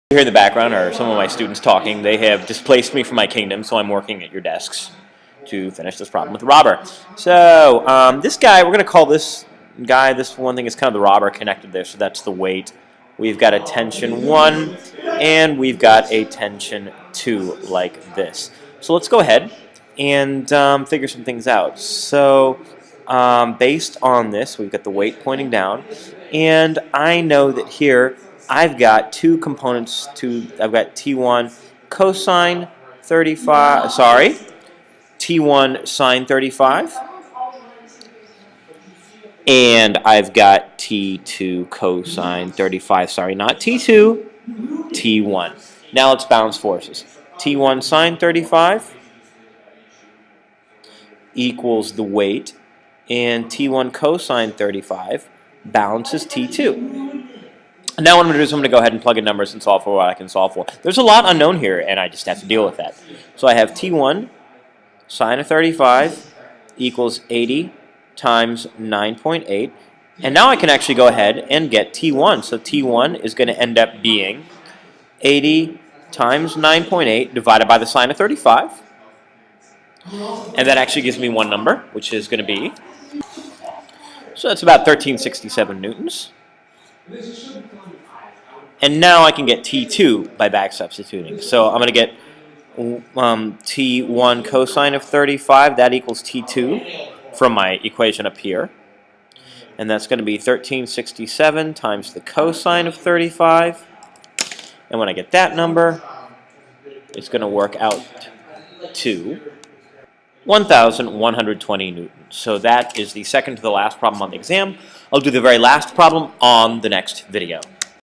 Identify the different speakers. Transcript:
Speaker 1: You hear in the background are some of my students talking. They have displaced me from my kingdom, so I'm working at your desks to finish this problem with the robber. So this guy, we're going to call this guy, this one thing is kind of the robber connected there, so that's the weight. We've got a tension 1, and we've got a tension 2, like this. So let's go ahead and figure some things out. So based on this, we've got the weight pointing down, and I know that here I've got two components I've got T1 cosine 35, T1 sine 35, and I've got T2 cosine 35, not T2, T1. Now let's balance forces. T1 sine 35 equals the weight, and T1 cosine 35 balances T2. Now what I'm going to do is I'm going to go ahead and plug in numbers and solve for what I can solve for. There's a lot unknown here, and I just have to deal with that. So I have T1 sine of 35 equals 80 times 9.8. And now I can actually go ahead and get T1. So T1 is going to end up being 80 times 9.8 divided by the sine of 35. And that actually gives me one number, which is going to be, so that's about 1367 newtons. And now I can get T2 by back substituting. So I'm going to get T1 cosine of 35, that equals T2 from my equation up here. And that's going to be 1367 times the cosine of 35. And when I get that number, it's going to work out to 1,120 newtons. So that is the second to the last problem on the exam. I'll do the very last problem on the next video.